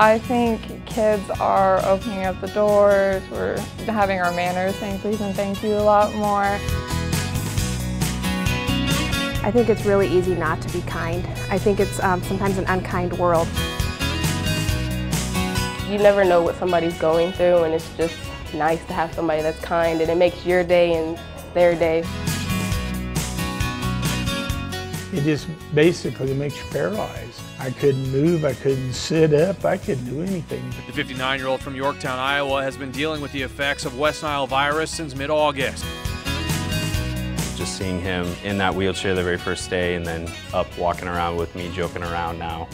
I think kids are opening up the doors, we're having our manners, saying please and thank you a lot more. I think it's really easy not to be kind. I think it's sometimes an unkind world. You never know what somebody's going through, and it's just nice to have somebody that's kind, and it makes your day and their day. It just basically makes you paralyzed. I couldn't move, I couldn't sit up, I couldn't do anything. The 59-year-old from Yorktown, Iowa has been dealing with the effects of West Nile virus since mid-August. Just seeing him in that wheelchair the very first day and then up walking around with me, joking around now,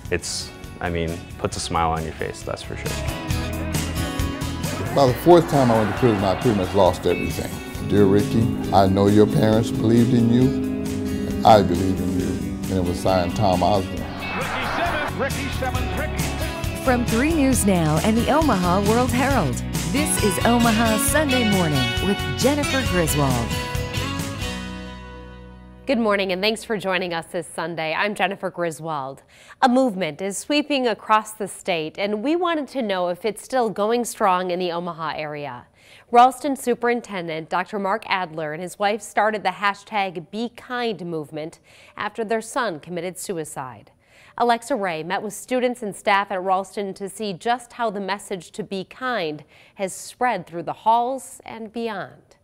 puts a smile on your face, that's for sure. By the fourth time I went to prison, I pretty much lost everything. Dear Ricky, I know your parents believed in you, and I believe in you. And it was signed Tom Osborne. Ricky Simmons. From 3 News Now and the Omaha World-Herald, this is Omaha Sunday Morning with Jennifer Griswold. Good morning and thanks for joining us this Sunday. I'm Jennifer Griswold. A movement is sweeping across the state and we wanted to know if it's still going strong in the Omaha area. Ralston Superintendent Dr. Mark Adler and his wife started the hashtag #BeKind movement after their son committed suicide. Alexa Ray met with students and staff at Ralston to see just how the message to be kind has spread through the halls and beyond.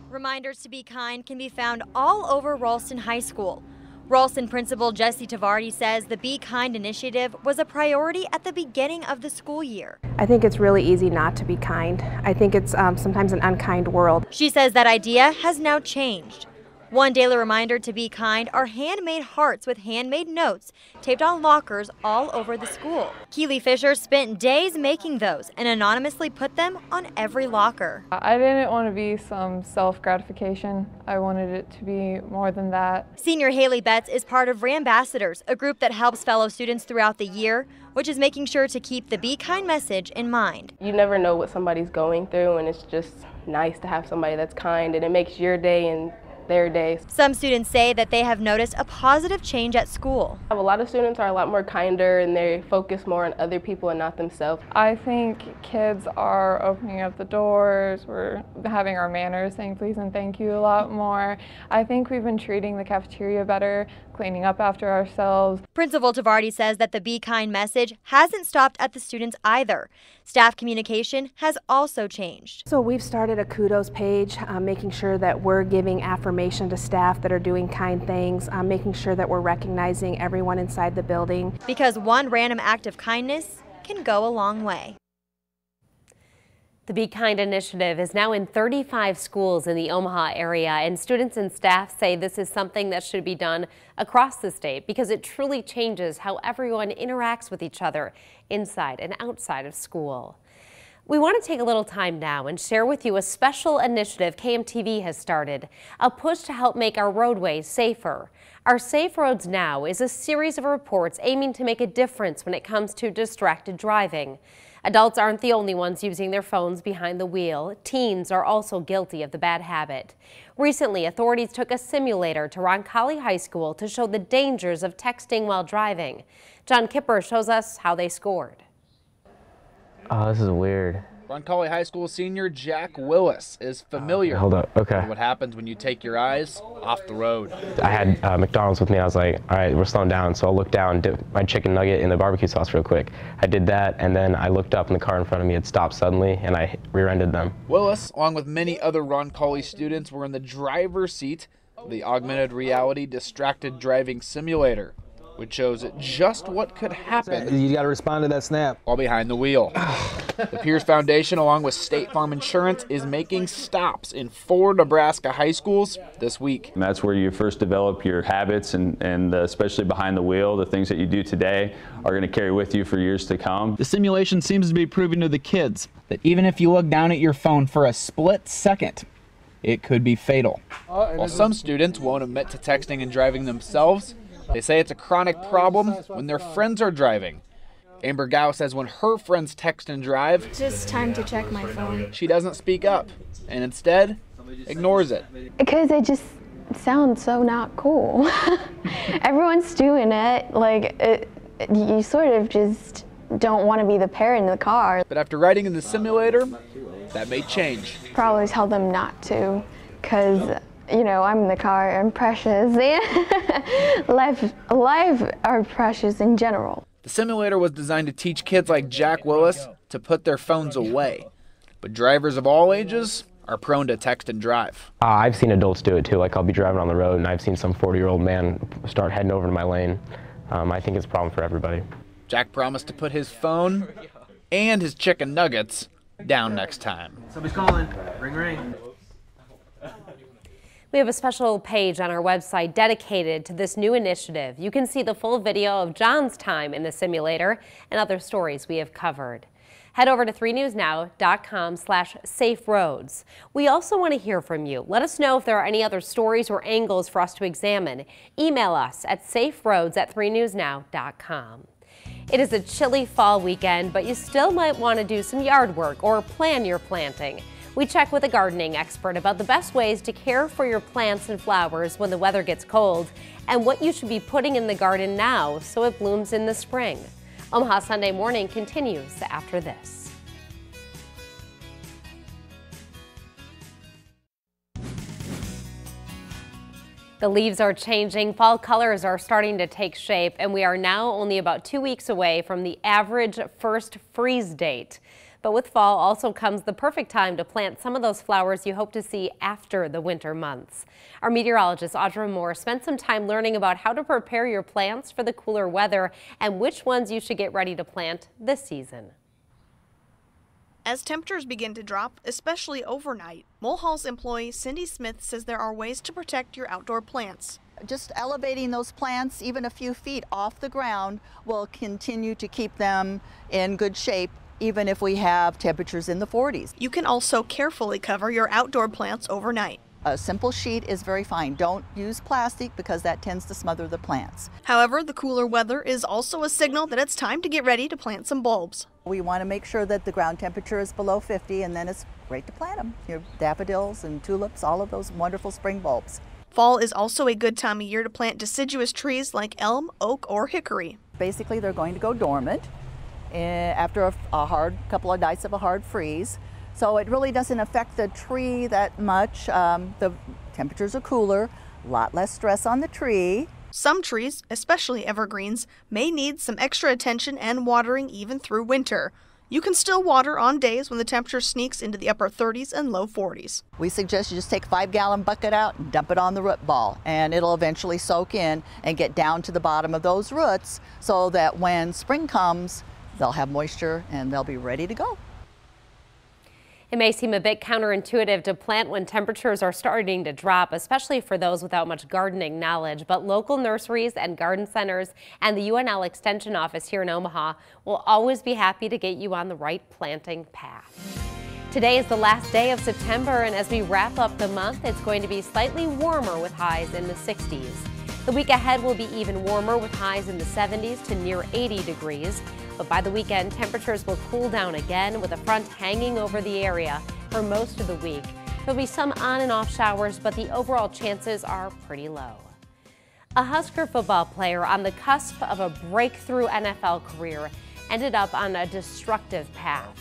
Reminders to be kind can be found all over Ralston High School. Ralston Principal Jesse Tavardi says the Be Kind initiative was a priority at the beginning of the school year. I think it's really easy not to be kind. I think it's sometimes an unkind world. She says that idea has now changed. One daily reminder to be kind are handmade hearts with handmade notes taped on lockers all over the school. Keely Fisher spent days making those and anonymously put them on every locker. I didn't want to be some self-gratification. I wanted it to be more than that. Senior Haley Betts is part of Rambassadors, a group that helps fellow students throughout the year, which is making sure to keep the Be Kind message in mind. You never know what somebody's going through, and it's just nice to have somebody that's kind, and it makes your day and their day. Some students say that they have noticed a positive change at school. A lot of students are a lot more kinder and they focus more on other people and not themselves. I think kids are opening up the doors, we're having our manners, saying please and thank you a lot more. I think we've been treating the cafeteria better, cleaning up after ourselves. Principal Tavardi says that the Be Kind message hasn't stopped at the students either. Staff communication has also changed. So we've started a kudos page, making sure that we're giving affirmation to staff that are doing kind things, making sure that we're recognizing everyone inside the building. Because one random act of kindness can go a long way. The Be Kind initiative is now in 35 schools in the Omaha area, and students and staff say this is something that should be done across the state because it truly changes how everyone interacts with each other inside and outside of school. We want to take a little time now and share with you a special initiative KMTV has started, a push to help make our roadways safer. Our Safe Roads Now is a series of reports aiming to make a difference when it comes to distracted driving. Adults aren't the only ones using their phones behind the wheel. Teens are also guilty of the bad habit. Recently, authorities took a simulator to Roncalli High School to show the dangers of texting while driving. John Kipper shows us how they scored. Oh, this is weird. Roncalli High School senior Jack Willis is familiar Hold up, okay. with what happens when you take your eyes off the road. I had McDonald's with me. I was like, all right, we're slowing down. So I'll look down, dip my chicken nugget in the barbecue sauce real quick. I did that, and then I looked up and the car in front of me had stopped suddenly, and I rear-ended them. Willis, along with many other Roncalli students, were in the driver's seat of the augmented reality distracted driving simulator, which shows just what could happen. You got to respond to that snap while behind the wheel. The Pierce Foundation, along with State Farm Insurance, is making stops in 4 Nebraska high schools this week. And that's where you first develop your habits, and especially behind the wheel, the things that you do today are going to carry with you for years to come. The simulation seems to be proving to the kids that even if you look down at your phone for a split second, it could be fatal. While some students won't admit to texting and driving themselves, they say it's a chronic problem when their friends are driving. Amber Gow says when her friends text and drive, it's just time to check my phone. She doesn't speak up and instead ignores it. Because it just sounds so not cool. Everyone's doing it. Like, you sort of just don't want to be the parent in the car. But after riding in the simulator, that may change. Probably tell them not to, because, you know, I'm in the car, I'm precious, and life are precious in general. The simulator was designed to teach kids like Jack Willis to put their phones away. But drivers of all ages are prone to text and drive. I've seen adults do it too. Like, I'll be driving on the road and I've seen some 40-year-old man start heading over to my lane. I think it's a problem for everybody. Jack promised to put his phone and his chicken nuggets down next time. Somebody's calling. Ring, ring. We have a special page on our website dedicated to this new initiative. You can see the full video of John's time in the simulator and other stories we have covered. Head over to 3newsnow.com/saferoads. We also want to hear from you. Let us know if there are any other stories or angles for us to examine. Email us at saferoads@3newsnow.com. It is a chilly fall weekend, but you still might want to do some yard work or plan your planting. We check with a gardening expert about the best ways to care for your plants and flowers when the weather gets cold and what you should be putting in the garden now so it blooms in the spring. Omaha Sunday Morning continues after this. The leaves are changing, fall colors are starting to take shape, and we are now only about 2 weeks away from the average first freeze date. But with fall also comes the perfect time to plant some of those flowers you hope to see after the winter months. Our meteorologist Audra Moore spent some time learning about how to prepare your plants for the cooler weather and which ones you should get ready to plant this season. As temperatures begin to drop, especially overnight, Mulhall's employee Cindy Smith says there are ways to protect your outdoor plants. Just elevating those plants even a few feet off the ground will continue to keep them in good shape even if we have temperatures in the 40s. You can also carefully cover your outdoor plants overnight. A simple sheet is very fine. Don't use plastic because that tends to smother the plants. However, the cooler weather is also a signal that it's time to get ready to plant some bulbs. We want to make sure that the ground temperature is below 50, and then it's great to plant them. Your daffodils and tulips, all of those wonderful spring bulbs. Fall is also a good time of year to plant deciduous trees like elm, oak, or hickory. Basically, they're going to go dormant after a couple of nights of a hard freeze. So it really doesn't affect the tree that much. The temperatures are cooler, a lot less stress on the tree. Some trees, especially evergreens, may need some extra attention and watering even through winter. You can still water on days when the temperature sneaks into the upper 30s and low 40s. We suggest you just take a 5-gallon bucket out and dump it on the root ball, and it'll eventually soak in and get down to the bottom of those roots so that when spring comes, they'll have moisture and they'll be ready to go. It may seem a bit counterintuitive to plant when temperatures are starting to drop, especially for those without much gardening knowledge, but local nurseries and garden centers and the UNL Extension Office here in Omaha will always be happy to get you on the right planting path. Today is the last day of September, and as we wrap up the month, it's going to be slightly warmer with highs in the 60s. The week ahead will be even warmer with highs in the 70s to near 80 degrees. But by the weekend, temperatures will cool down again with a front hanging over the area for most of the week. There'll be some on and off showers, but the overall chances are pretty low. A Husker football player on the cusp of a breakthrough NFL career ended up on a destructive path.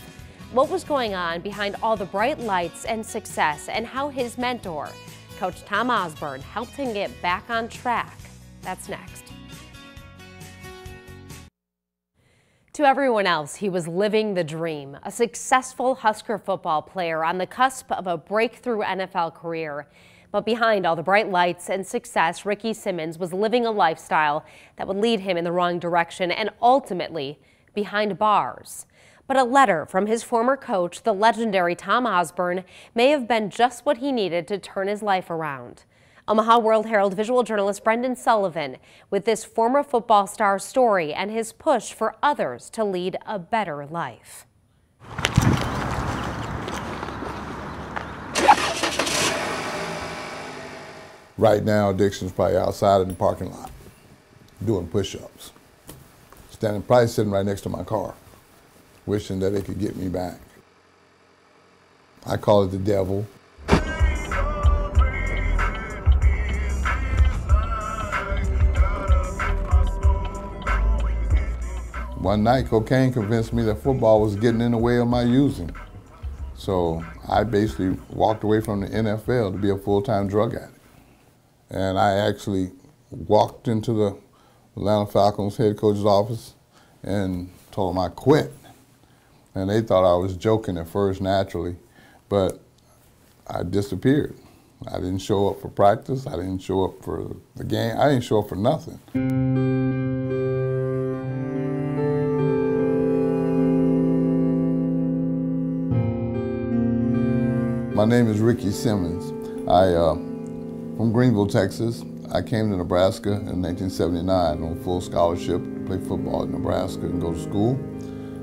What was going on behind all the bright lights and success, and how his mentor, Coach Tom Osborne, helped him get back on track? That's next. To everyone else, he was living the dream, a successful Husker football player on the cusp of a breakthrough NFL career. But behind all the bright lights and success, Ricky Simmons was living a lifestyle that would lead him in the wrong direction and ultimately behind bars. But a letter from his former coach, the legendary Tom Osborne, may have been just what he needed to turn his life around. Omaha World-Herald visual journalist Brendan Sullivan with this former football star's story and his push for others to lead a better life. Right now, Dixon's probably outside in the parking lot doing push-ups. Probably sitting right next to my car, wishing that they could get me back. I call it the devil. one night, cocaine convinced me that football was getting in the way of my using. So I basically walked away from the NFL to be a full-time drug addict. And I actually walked into the Atlanta Falcons head coach's office and told him I quit. And they thought I was joking at first, naturally, but I disappeared. I didn't show up for practice, I didn't show up for the game, I didn't show up for nothing. My name is Ricky Simmons. From Greenville, Texas. I came to Nebraska in 1979 on full scholarship to play football in Nebraska and go to school.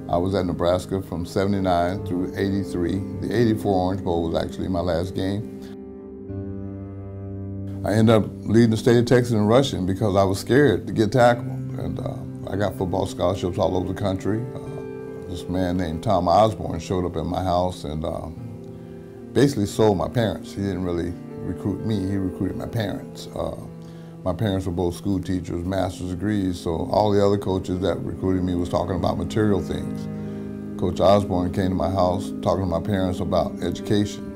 I was at Nebraska from 79 through 83. The 84 Orange Bowl was actually my last game. I ended up leading the state of Texas in rushing because I was scared to get tackled. And I got football scholarships all over the country. This man named Tom Osborne showed up at my house and basically sold my parents. He didn't really recruit me, he recruited my parents. My parents were both school teachers, master's degrees, so all the other coaches that recruited me was talking about material things. Coach Osborne came to my house talking to my parents about education,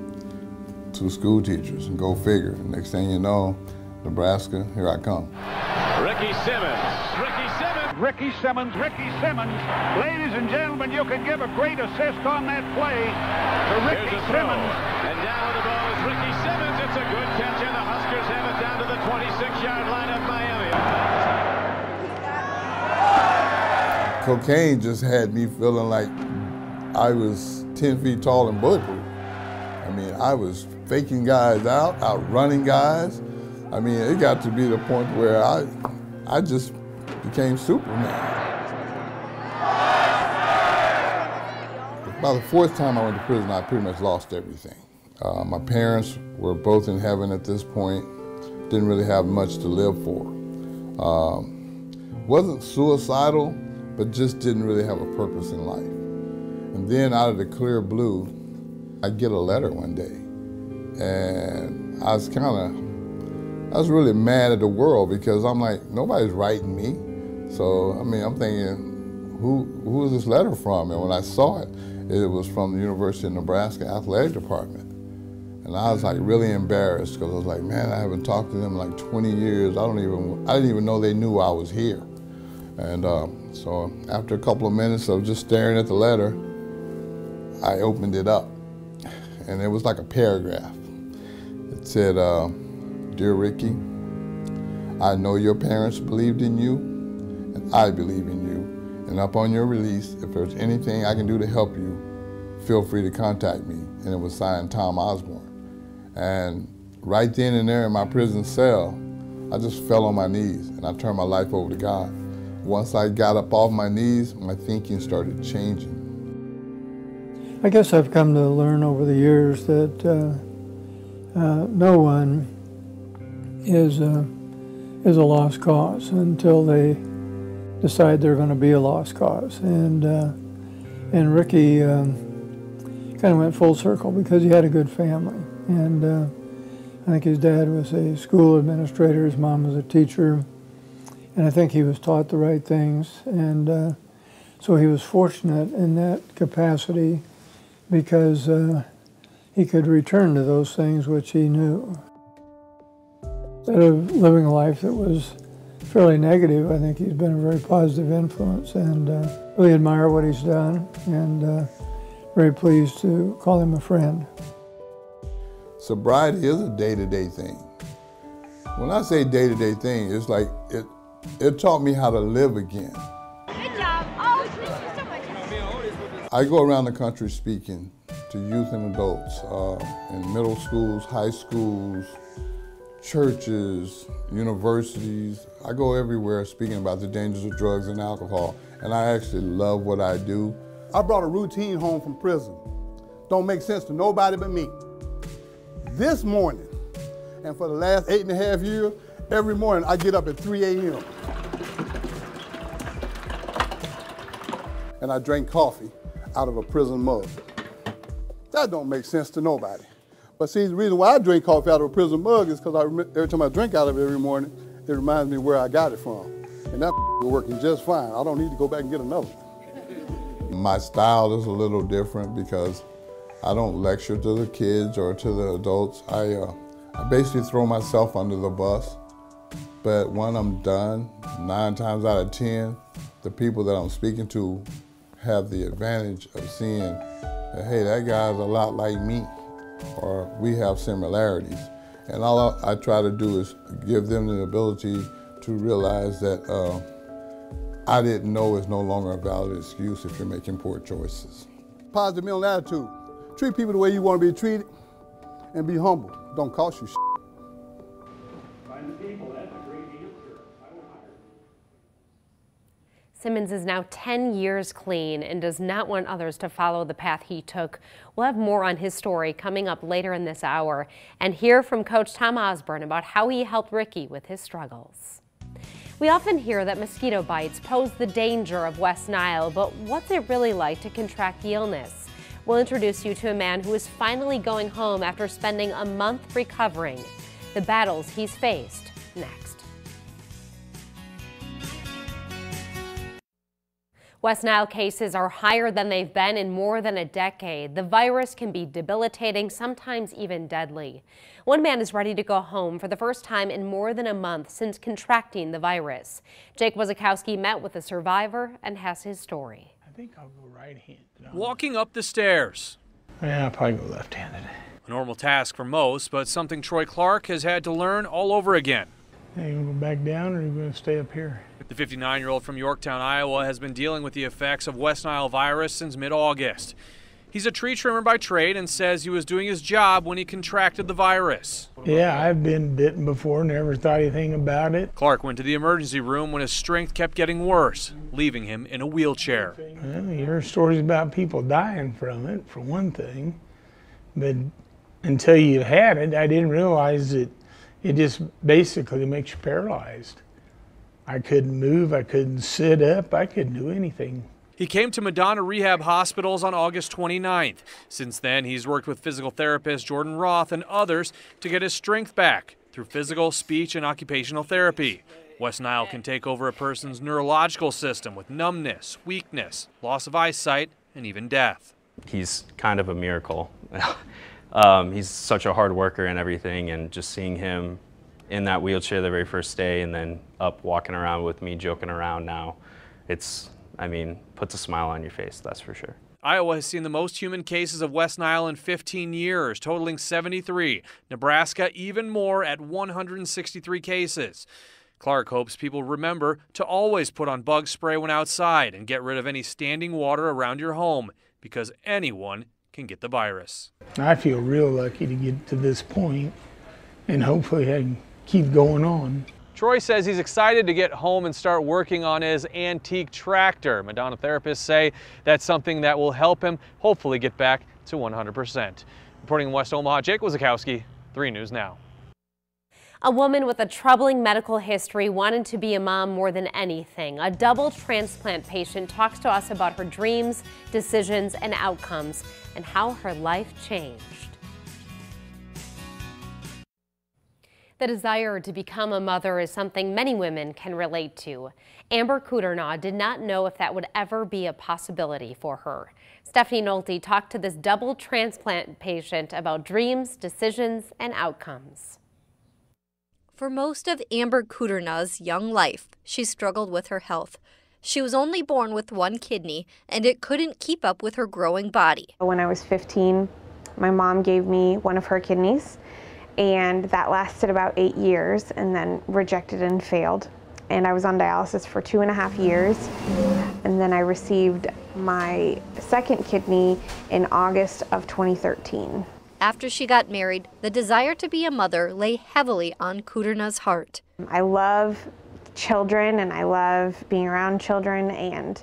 to school teachers, and go figure. And next thing you know, Nebraska, here I come. Ricky Simmons. Ricky Simmons. Ricky Simmons. Ricky Simmons. Ladies and gentlemen, you can give a great assist on that play to Ricky Simmons. And down with the ball is Ricky Simmons. It's a good catch, and the Huskers have it down to the 26-yard line of Miami. Cocaine just had me feeling like I was 10 feet tall and bulletproof. I mean, I was faking guys out, outrunning guys. I mean, it got to be the point where I just became Superman. By the fourth time I went to prison, I pretty much lost everything. My parents were both in heaven at this point, didn't really have much to live for. Wasn't suicidal, but just didn't really have a purpose in life. And then out of the clear blue, I get a letter one day. And I was really mad at the world because I'm like, nobody's writing me. So, I mean, I'm thinking, who is this letter from? And when I saw it, it was from the University of Nebraska Athletic Department. And I was like really embarrassed because I was like, man, I haven't talked to them in like 20 years. I didn't even know they knew I was here. And so after a couple of minutes of just staring at the letter, I opened it up. And it was like a paragraph. It said, Dear Ricky, I know your parents believed in you, and I believe in you. And upon your release, if there's anything I can do to help you, feel free to contact me. And it was signed Tom Osborne. And right then and there in my prison cell, I just fell on my knees and I turned my life over to God. Once I got up off my knees, my thinking started changing. I guess I've come to learn over the years that no one is a lost cause until they decide they're going to be a lost cause. And Ricky kind of went full circle because he had a good family. And I think his dad was a school administrator, his mom was a teacher, and I think he was taught the right things. And so he was fortunate in that capacity because he could return to those things which he knew. Instead of living a life that was fairly negative, I think he's been a very positive influence, and really admire what he's done, and very pleased to call him a friend. Sobriety is a day-to-day thing. When I say day-to-day thing, it's like it taught me how to live again. Good job. Oh, thank you so much. I go around the country speaking to youth and adults in middle schools, high schools, churches, universities. I go everywhere speaking about the dangers of drugs and alcohol, and I actually love what I do. I brought a routine home from prison. Don't make sense to nobody but me. This morning, and for the last 8.5 years, every morning I get up at 3 a.m. and I drink coffee out of a prison mug. That don't make sense to nobody. But see, the reason why I drink coffee out of a prison mug is because every time I drink out of it every morning, it reminds me where I got it from. and that was working just fine. I don't need to go back and get another one. My style is a little different because I don't lecture to the kids or to the adults. I basically throw myself under the bus, but when I'm done, 9 times out of 10, the people that I'm speaking to have the advantage of seeing that, hey, that guy's a lot like me, or we have similarities. And all I try to do is give them the ability to realize that I didn't know is no longer a valid excuse if you're making poor choices. Positive mental attitude. Treat people the way you want to be treated and be humble. Don't cost you shit. Find the people, that's a great answer. Simmons is now 10 years clean and does not want others to follow the path he took. We'll have more on his story coming up later in this hour and hear from Coach Tom Osborne about how he helped Ricky with his struggles. We often hear that mosquito bites pose the danger of West Nile, but what's it really like to contract the illness? We'll introduce you to a man who is finally going home after spending a month recovering. The battles he's faced next. West Nile cases are higher than they've been in more than a decade. The virus can be debilitating, sometimes even deadly. One man is ready to go home for the first time in more than a month since contracting the virus. Jake Wazakowski met with a survivor and has his story. I think I'll go right-handed. Walking up the stairs. Yeah, I'll probably go left-handed. A normal task for most, but something Troy Clark has had to learn all over again. Hey, you going to go back down or are you going to stay up here? The 59-year-old from Yorktown, Iowa, has been dealing with the effects of West Nile virus since mid-August. He's a tree trimmer by trade and says he was doing his job when he contracted the virus. Yeah, I've been bitten before, never thought anything about it. Clark went to the emergency room when his strength kept getting worse, leaving him in a wheelchair. Well, you hear stories about people dying from it, for one thing. But until you had it, I didn't realize that it just basically makes you paralyzed. I couldn't move, I couldn't sit up, I couldn't do anything. He came to Madonna Rehab Hospitals on August 29th. Since then, he's worked with physical therapist Jordan Roth and others to get his strength back through physical, speech, and occupational therapy. West Nile can take over a person's neurological system with numbness, weakness, loss of eyesight, and even death. He's kind of a miracle. He's such a hard worker and everything, and just seeing him in that wheelchair the very first day and then up walking around with me, joking around now, puts a smile on your face, that's for sure. Iowa has seen the most human cases of West Nile in 15 years, totaling 73. Nebraska even more at 163 cases. Clark hopes people remember to always put on bug spray when outside and get rid of any standing water around your home, because anyone can get the virus. I feel real lucky to get to this point, and hopefully I can keep going on. Troy says he's excited to get home and start working on his antique tractor. Madonna therapists say that's something that will help him hopefully get back to 100%. Reporting in West Omaha, Jake Wazakowski, 3 News Now. A woman with a troubling medical history wanted to be a mom more than anything. A double transplant patient talks to us about her dreams, decisions, and outcomes, and how her life changed. The desire to become a mother is something many women can relate to. Amber Kudernaw did not know if that would ever be a possibility for her. Stephanie Nolte talked to this double transplant patient about dreams, decisions, and outcomes. For most of Amber Kudernaw's young life, she struggled with her health. She was only born with 1 kidney, and it couldn't keep up with her growing body. When I was 15, my mom gave me one of her kidneys, and that lasted about 8 years and then rejected and failed. And I was on dialysis for 2.5 years. And then I received my second kidney in August of 2013. After she got married, the desire to be a mother lay heavily on Kudernaw's heart. I love children and I love being around children, and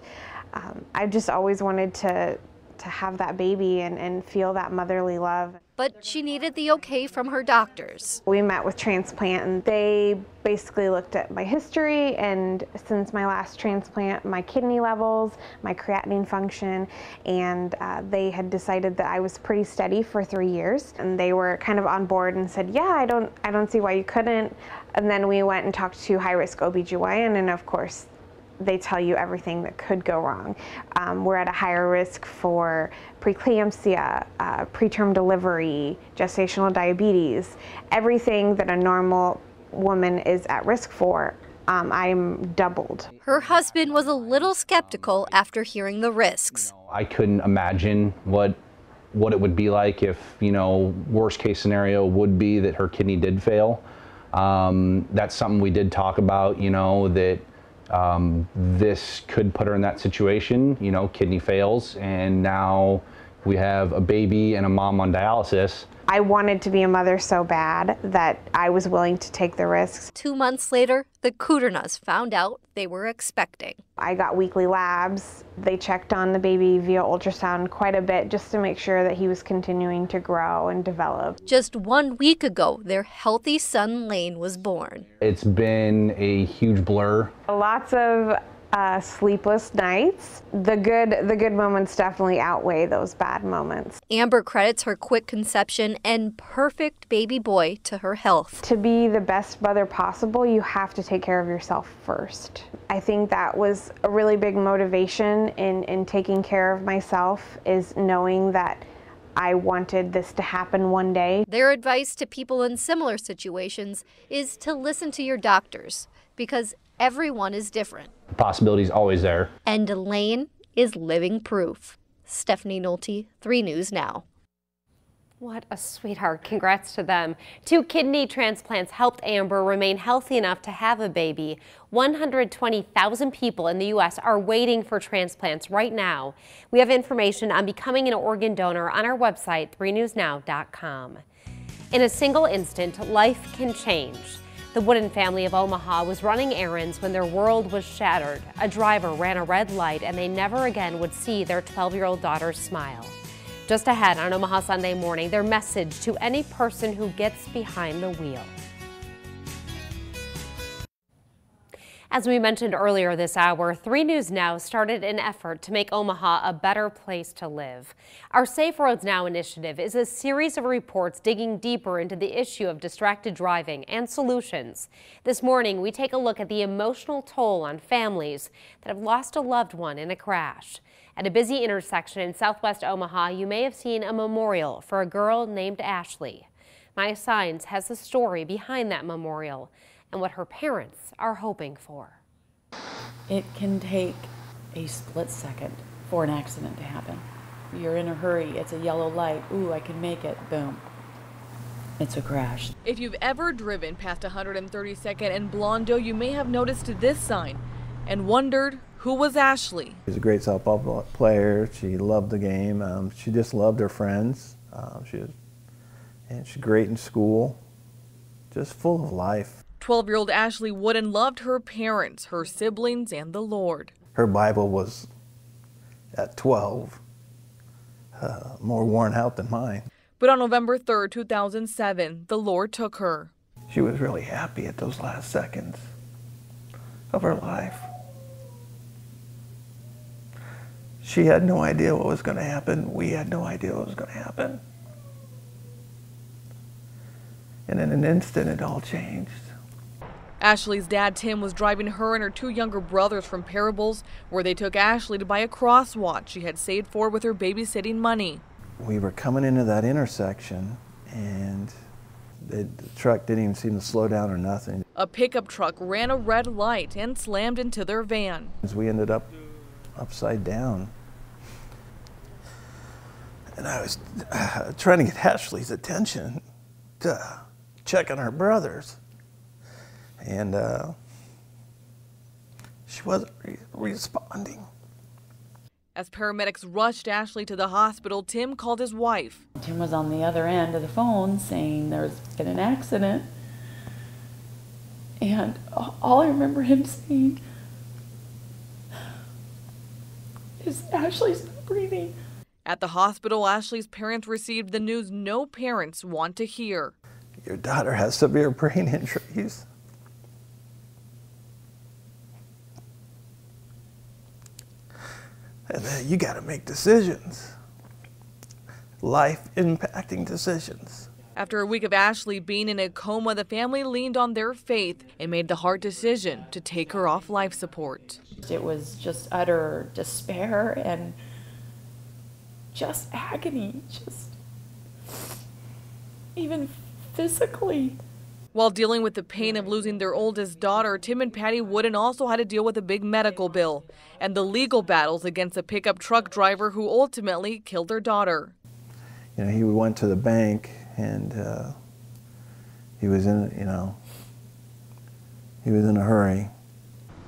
I've just always wanted to have that baby and feel that motherly love. but she needed the okay from her doctors. We met with transplant and they basically looked at my history, and since my last transplant, my kidney levels, my creatinine function, and they had decided that I was pretty steady for 3 years, and they were kind of on board and said, yeah, I don't see why you couldn't. And then we went and talked to high-risk OBGYN, and of course they tell you everything that could go wrong. We're at a higher risk for preeclampsia, preterm delivery, gestational diabetes, everything that a normal woman is at risk for. I'm doubled. Her husband was a little skeptical after hearing the risks. I couldn't imagine what it would be like if, worst case scenario would be that her kidney did fail. That's something we did talk about, that this could put her in that situation, kidney fails, and now we have a baby and a mom on dialysis. I wanted to be a mother so bad that I was willing to take the risks. 2 months later, the Kuderners found out they were expecting. I got weekly labs. They checked on the baby via ultrasound quite a bit just to make sure that he was continuing to grow and develop. Just 1 week ago, their healthy son Lane was born. It's been a huge blur. Lots of sleepless nights. The good moments definitely outweigh those bad moments. Amber credits her quick conception and perfect baby boy to her health. To be the best mother possible, you have to take care of yourself first. I think that was a really big motivation in taking care of myself, is knowing that I wanted this to happen one day. Their advice to people in similar situations is to listen to your doctors, because everyone is different. The possibility is always there. And Elaine is living proof. Stephanie Nolte, 3 News Now. What a sweetheart. Congrats to them. 2 kidney transplants helped Amber remain healthy enough to have a baby. 120,000 people in the U.S. are waiting for transplants right now. We have information on becoming an organ donor on our website, 3newsnow.com. In a single instant, life can change. The Wooden family of Omaha was running errands when their world was shattered. A driver ran a red light and they never again would see their 12-year-old daughter's smile. Just ahead on Omaha Sunday Morning, their message to any person who gets behind the wheel. As we mentioned earlier this hour, 3 News Now started an effort to make Omaha a better place to live. Our Safe Roads Now initiative is a series of reports digging deeper into the issue of distracted driving and solutions. This morning, we take a look at the emotional toll on families that have lost a loved one in a crash. At a busy intersection in southwest Omaha, you may have seen a memorial for a girl named Ashley. My Signs has the story behind that memorial and what her parents are hoping for. It can take a split second for an accident to happen. You're in a hurry, it's a yellow light, ooh, I can make it, boom. It's a crash. If you've ever driven past 132nd and Blondo, you may have noticed this sign and wondered, who was Ashley? She's a great softball player. She loved the game. She just loved her friends. She's great in school, just full of life. 12-year-old Ashley Wooden loved her parents, her siblings, and the Lord. Her Bible was, at 12, more worn out than mine. But on November 3rd, 2007, the Lord took her. She was really happy at those last seconds of her life. She had no idea what was going to happen. We had no idea what was going to happen. And in an instant, it all changed. Ashley's dad, Tim, was driving her and her 2 younger brothers from Parables, where they took Ashley to buy a crosswatch she had saved for with her babysitting money. We were coming into that intersection, and the truck didn't even seem to slow down or nothing. A pickup truck ran a red light and slammed into their van. We ended up upside down. And I was trying to get Ashley's attention to check on her brothers. And she wasn't responding. As paramedics rushed Ashley to the hospital, Tim called his wife. Tim was on the other end of the phone saying there's been an accident. And all I remember him saying is, Ashley's not breathing. At the hospital, Ashley's parents received the news no parents want to hear. Your daughter has severe brain injuries. And then you got to make decisions, life-impacting decisions. After a week of Ashley being in a coma, the family leaned on their faith and made the hard decision to take her off life support. It was just utter despair and just agony, just even physically. While dealing with the pain of losing their oldest daughter, Tim and Patty Wooden also had to deal with a big medical bill and the legal battles against a pickup truck driver who ultimately killed their daughter. You know, he went to the bank and he was in, he was in a hurry.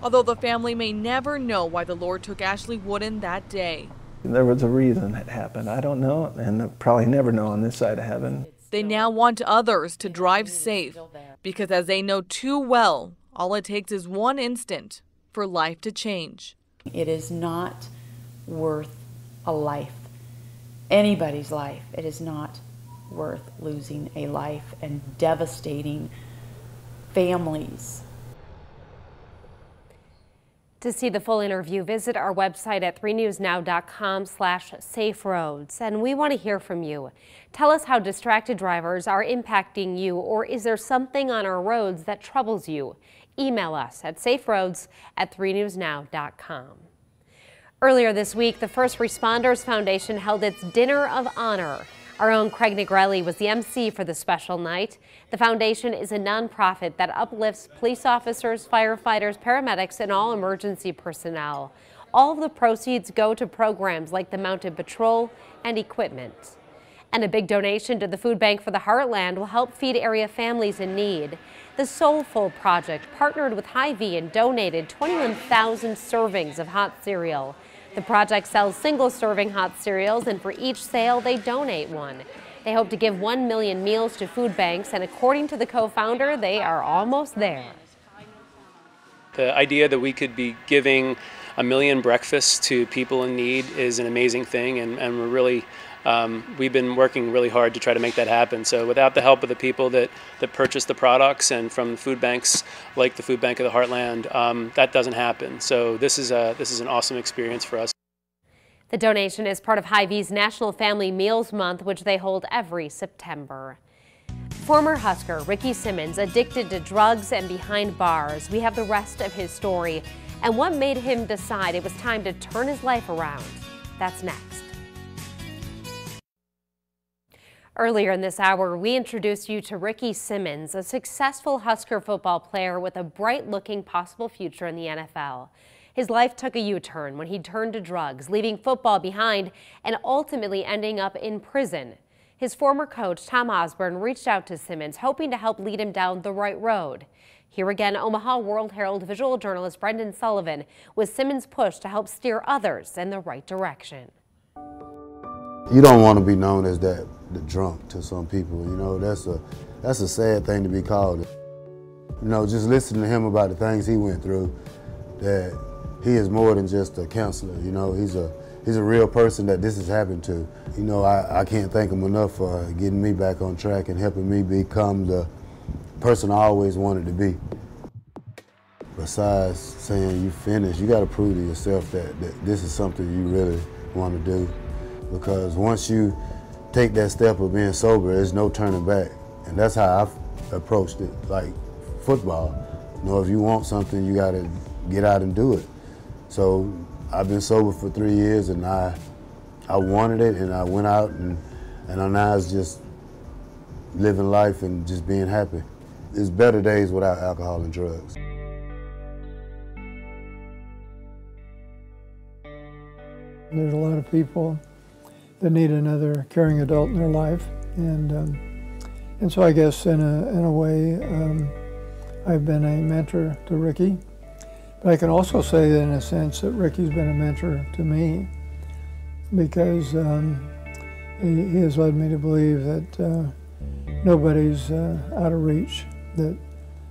Although the family may never know why the Lord took Ashley Wooden that day. There was a reason it happened. I don't know, and I'll probably never know on this side of heaven. They now want others to drive safe because, as they know too well, all it takes is one instant for life to change. It is not worth a life, anybody's life. It is not worth losing a life and devastating families. To see the full interview, visit our website at 3newsnow.com/saferoads. And we want to hear from you. Tell us how distracted drivers are impacting you, or is there something on our roads that troubles you? Email us at saferoads@3newsnow.com. Earlier this week, the First Responders Foundation held its Dinner of Honor. Our own Craig Negrelli was the MC for the special night. The foundation is a nonprofit that uplifts police officers, firefighters, paramedics, and all emergency personnel. All of the proceeds go to programs like the Mounted Patrol and equipment. And a big donation to the Food Bank for the Heartland will help feed area families in need. The Soulful Project partnered with Hy-Vee and donated 21,000 servings of hot cereal. The project sells single-serving hot cereals, and for each sale, they donate one. They hope to give 1 million meals to food banks, and according to the co-founder, they are almost there. The idea that we could be giving 1 million breakfasts to people in need is an amazing thing, and we're really, we've been working really hard to try to make that happen. So without the help of the people that purchase the products and from the food banks like the Food Bank of the Heartland, that doesn't happen. So this is an awesome experience for us. The donation is part of Hy-Vee's National Family Meals Month, which they hold every September. Former Husker Ricky Simmons addicted to drugs and behind bars. We have the rest of his story and what made him decide it was time to turn his life around. That's next. Earlier in this hour, we introduced you to Ricky Simmons, a successful Husker football player with a bright-looking possible future in the NFL. His life took a U-turn when he turned to drugs, leaving football behind and ultimately ending up in prison. His former coach, Tom Osborne, reached out to Simmons, hoping to help lead him down the right road. Here again, Omaha World-Herald visual journalist Brendan Sullivan with Simmons' push to help steer others in the right direction. You don't want to be known as the drunk to some people, you know, that's a sad thing to be called. You know, just listening to him about the things he went through, that he is more than just a counselor, you know, he's a real person that this has happened to. You know, I can't thank him enough for getting me back on track and helping me become the person I always wanted to be. Besides saying you finished, you got to prove to yourself that this is something you really want to do. Because once you take that step of being sober, there's no turning back. And that's how I've approached it, like football. You know, if you want something, you got to get out and do it. So I've been sober for 3 years, and I wanted it, and I went out, and now it's just living life and just being happy. It's better days without alcohol and drugs. There's a lot of people that need another caring adult in their life, and so I guess in a way I've been a mentor to Ricky, but I can also say that in a sense that Ricky's been a mentor to me, because he has led me to believe that nobody's out of reach, that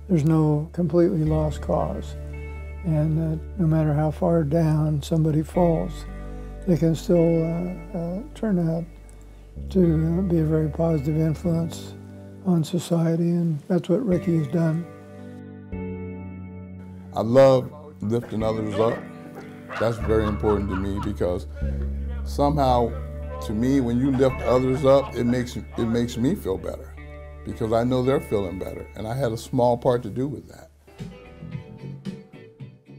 there's no completely lost cause, and that no matter how far down somebody falls, they can still turn out to be a very positive influence on society, and that's what Ricky has done. I love lifting others up. That's very important to me because somehow, to me, when you lift others up, it makes me feel better because I know they're feeling better, and I had a small part to do with that.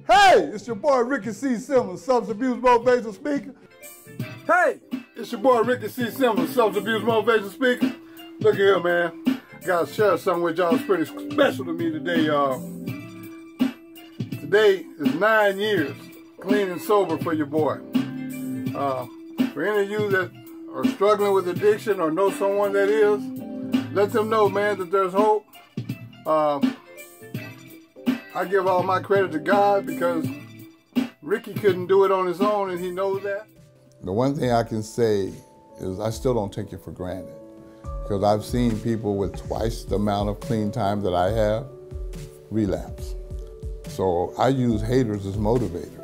Hey, it's your boy Ricky C. Simmons, substance abuse motivational speaker. Hey, it's your boy Ricky C. Simmons, substance abuse motivational speaker. Look here, man. Gotta share something with y'all that's pretty special to me today, y'all. Today is 9 years clean and sober for your boy. For any of you that are struggling with addiction or know someone that is, let them know, man, that there's hope. I give all my credit to God because Ricky couldn't do it on his own, and he knows that. The one thing I can say is I still don't take it for granted because I've seen people with twice the amount of clean time that I have relapse. So I use haters as motivators.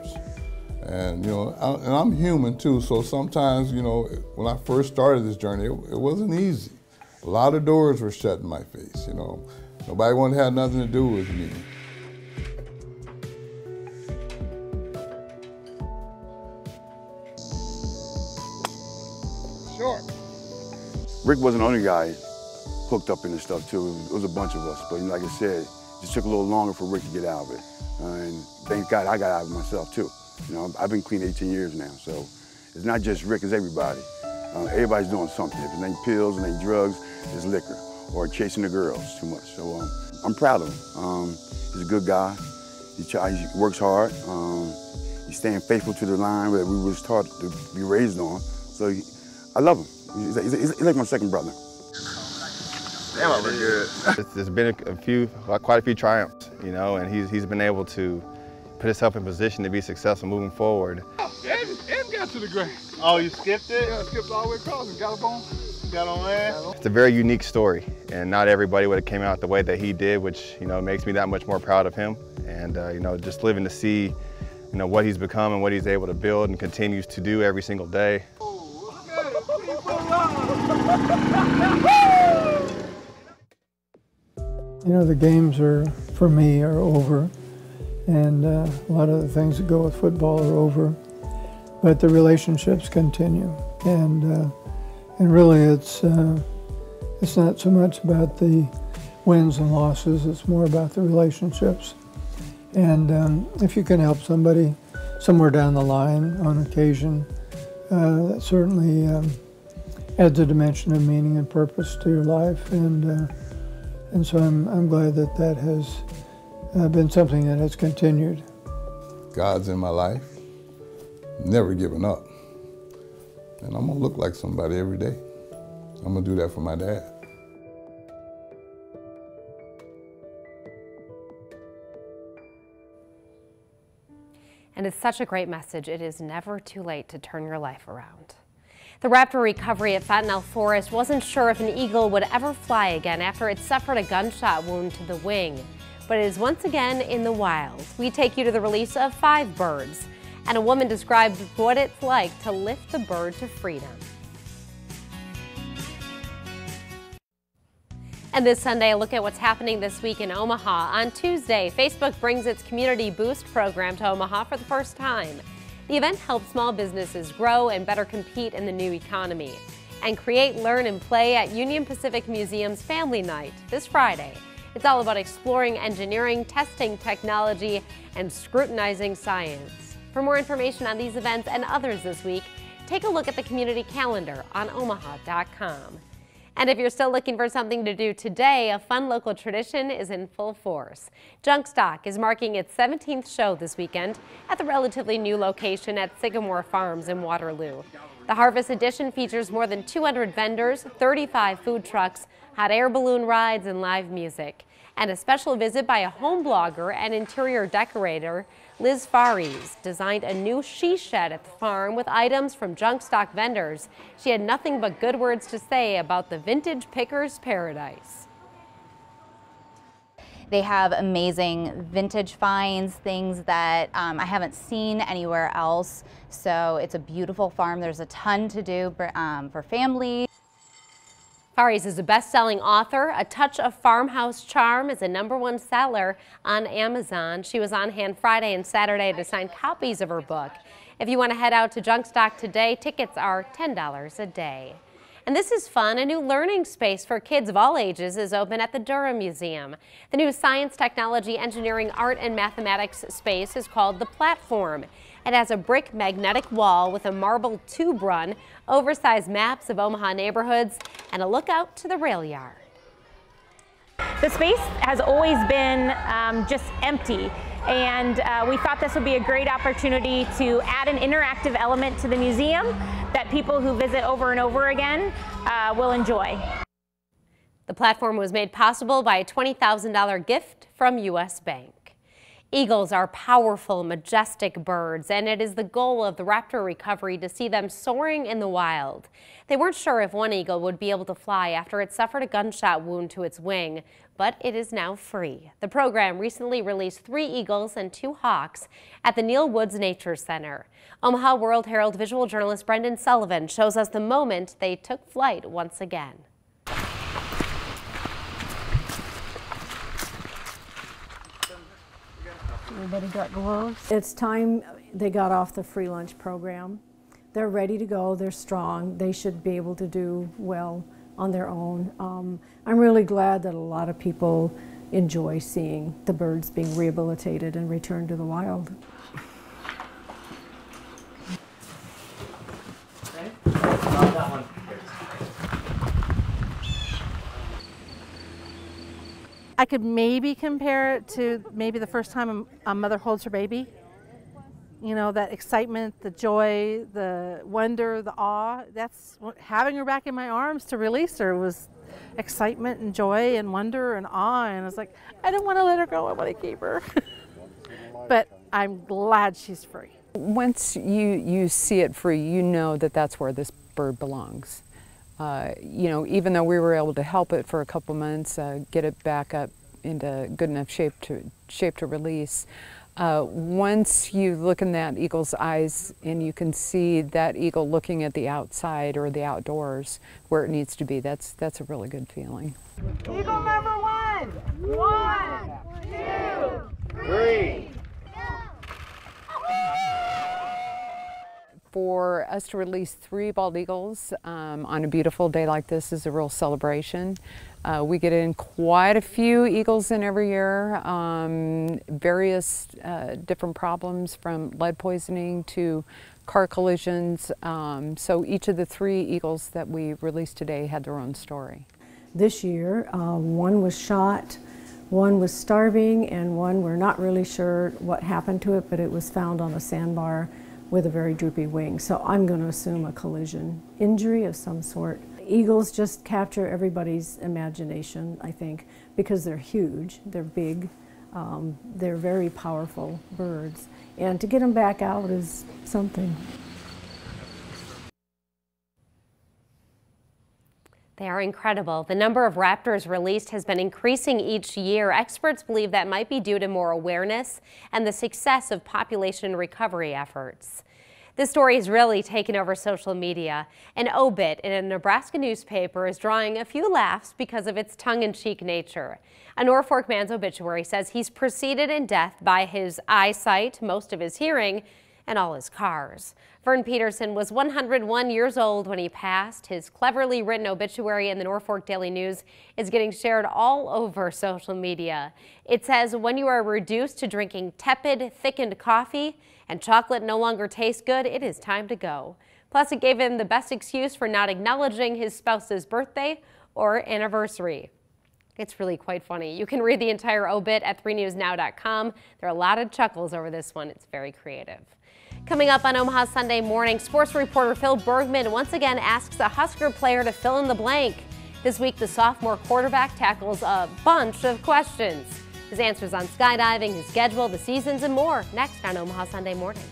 And, you know, I'm human too, so sometimes, you know, when I first started this journey, it wasn't easy. A lot of doors were shut in my face, you know. Nobody wanted to have nothing to do with me. Sure. Rick wasn't the only guy hooked up in this stuff too. It was a bunch of us, but like I said, it just took a little longer for Rick to get out of it. And thank God I got out of it myself too. You know, I've been clean 18 years now, so it's not just Rick, it's everybody. Everybody's doing something. If it ain't pills, it ain't drugs, it's liquor, or chasing the girls too much. So I'm proud of him. He's a good guy. He works hard. He's staying faithful to the line that we was taught to be raised on. So I love him. He's like my second brother. Damn, I look good. There's been quite a few triumphs, you know, and he's been able to put himself in position to be successful moving forward. Ed got to the grave. Oh, you skipped it? Yeah, I skipped all the way across and got up on. Got on there. It's a very unique story, and not everybody would have came out the way that he did, which, you know, makes me that much more proud of him. And, you know, just living to see, you know, what he's become and what he's able to build and continues to do every single day. You know, the games for me, are over, and a lot of the things that go with football are over, but the relationships continue, and really it's not so much about the wins and losses, it's more about the relationships. And if you can help somebody somewhere down the line on occasion, that certainly adds a dimension of meaning and purpose to your life, and so I'm glad that that has been something that has continued. God's in my life, never giving up. And I'm gonna look like somebody every day. I'm gonna do that for my dad. And it's such a great message. It is never too late to turn your life around. The raptor recovery at Fontanelle Forest wasn't sure if an eagle would ever fly again after it suffered a gunshot wound to the wing. But it is once again in the wild. We take you to the release of 5 birds, and a woman described what it's like to lift the bird to freedom. And this Sunday, a look at what's happening this week in Omaha. On Tuesday, Facebook brings its Community Boost program to Omaha for the first time. The event helps small businesses grow and better compete in the new economy. And create, learn, and play at Union Pacific Museum's Family Night this Friday. It's all about exploring engineering, testing technology, and scrutinizing science. For more information on these events and others this week, take a look at the community calendar on omaha.com. And if you're still looking for something to do today, a fun local tradition is in full force. Junk Stock is marking its 17th show this weekend at the relatively new location at Sycamore Farms in Waterloo. The Harvest Edition features more than 200 vendors, 35 food trucks, hot air balloon rides, and live music. And a special visit by a home blogger and interior decorator, Liz Faries, designed a new she shed at the farm with items from junk stock vendors. She had nothing but good words to say about the vintage picker's paradise. They have amazing vintage finds, things that I haven't seen anywhere else. So it's a beautiful farm. There's a ton to do for families. Faris is a best-selling author. A Touch of Farmhouse Charm is a #1 seller on Amazon. She was on hand Friday and Saturday to sign copies of her book. If you want to head out to Junk Stock today, tickets are $10 a day. And this is fun. A new learning space for kids of all ages is open at the Durham Museum. The new science, technology, engineering, art, and mathematics space is called The Platform. It has a brick magnetic wall with a marble tube run, oversized maps of Omaha neighborhoods, and a lookout to the rail yard. The space has always been just empty, and we thought this would be a great opportunity to add an interactive element to the museum that people who visit over and over again will enjoy. The platform was made possible by a $20,000 gift from U.S. Bank. Eagles are powerful, majestic birds, and it is the goal of the raptor recovery to see them soaring in the wild. They weren't sure if one eagle would be able to fly after it suffered a gunshot wound to its wing, but it is now free. The program recently released 3 eagles and 2 hawks at the Neil Woods Nature Center. Omaha World-Herald visual journalist Brendan Sullivan shows us the moment they took flight once again. Everybody got gloves? It's time they got off the free lunch program. They're ready to go, they're strong, they should be able to do well on their own. I'm really glad that a lot of people enjoy seeing the birds being rehabilitated and returned to the wild. I could maybe compare it to maybe the first time a mother holds her baby. You know, that excitement, the joy, the wonder, the awe. That's what, having her back in my arms to release her was excitement and joy and wonder and awe. And I was like, I don't want to let her go, I want to keep her. But I'm glad she's free. Once you see it free, you know that that's where this bird belongs. You know, even though we were able to help it for a couple months, get it back up into good enough shape to release, once you look in that eagle's eyes and you can see that eagle looking at the outside or the outdoors where it needs to be, that's a really good feeling. Eagle number 1! 1, 2, 3. For us to release 3 bald eagles on a beautiful day like this is a real celebration. We get in quite a few eagles in every year, various different problems from lead poisoning to car collisions. So each of the 3 eagles that we released today had their own story. This year, one was shot, one was starving, and one we're not really sure what happened to it, but it was found on a sandbar with a very droopy wing. So I'm going to assume a collision injury of some sort. Eagles just capture everybody's imagination, I think, because they're huge, they're big, they're very powerful birds. And to get them back out is something. They are incredible. The number of raptors released has been increasing each year. Experts believe that might be due to more awareness and the success of population recovery efforts. This story has really taken over social media. An obit in a Nebraska newspaper is drawing a few laughs because of its tongue-in-cheek nature. A Norfolk man's obituary says he's preceded in death by his eyesight, most of his hearing, and all his cars. Vern Peterson was 101 years old when he passed. His cleverly written obituary in the Norfolk Daily News is getting shared all over social media. It says, when you are reduced to drinking tepid, thickened coffee and chocolate no longer tastes good, it is time to go. Plus, it gave him the best excuse for not acknowledging his spouse's birthday or anniversary. It's really quite funny. You can read the entire obit at 3newsnow.com. There are a lot of chuckles over this one. It's very creative. Coming up on Omaha Sunday Morning, sports reporter Phil Bergman once again asks a Husker player to fill in the blank. This week, the sophomore quarterback tackles a bunch of questions. His answers on skydiving, his schedule, the seasons, and more next on Omaha Sunday Morning.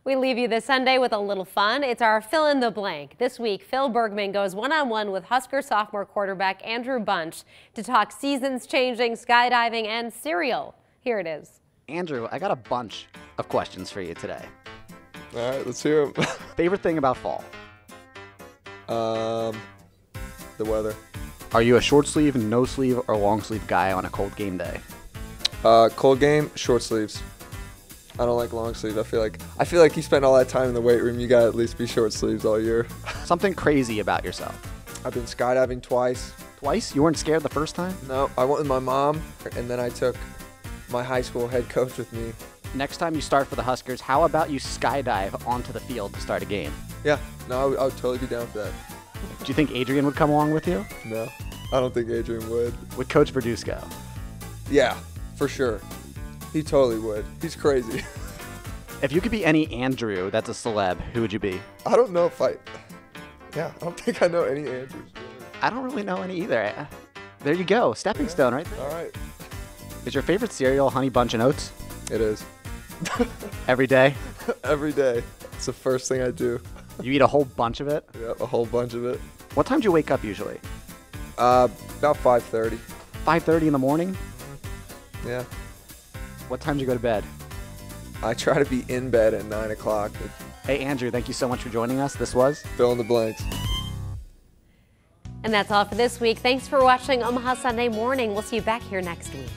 We leave you this Sunday with a little fun. It's our fill in the blank. This week, Phil Bergman goes one-on-one with Husker sophomore quarterback Andrew Bunch to talk seasons changing, skydiving, and cereal. Here it is. Andrew, I got a bunch of questions for you today. All right, let's hear them. Favorite thing about fall? The weather. Are you a short sleeve, no sleeve, or long sleeve guy on a cold game day? Cold game, short sleeves. I don't like long sleeves. I feel like you spend all that time in the weight room, you gotta at least be short sleeves all year. Something crazy about yourself? I've been skydiving twice. Twice? You weren't scared the first time? No, I went with my mom, and then I took my high school head coach with me. Next time you start for the Huskers, how about you skydive onto the field to start a game? Yeah, no, I would totally be down for that. Do you think Adrian would come along with you? No, I don't think Adrian would. Would Coach Verduzco go? Yeah, for sure. He totally would. He's crazy. If you could be any Andrew that's a celeb, who would you be? I don't know if I don't think I know any Andrews. I don't really know any either. There you go, stepping stone right there. All right. Is your favorite cereal Honey Bunch of Oats? It is. Every day? Every day. It's the first thing I do. You eat a whole bunch of it? Yep, a whole bunch of it. What time do you wake up usually? About 5:30. 5:30 in the morning? Yeah. What time do you go to bed? I try to be in bed at 9 o'clock. Hey Andrew, thank you so much for joining us. This was Fill in the Blanks. And that's all for this week. Thanks for watching Omaha Sunday Morning. We'll see you back here next week.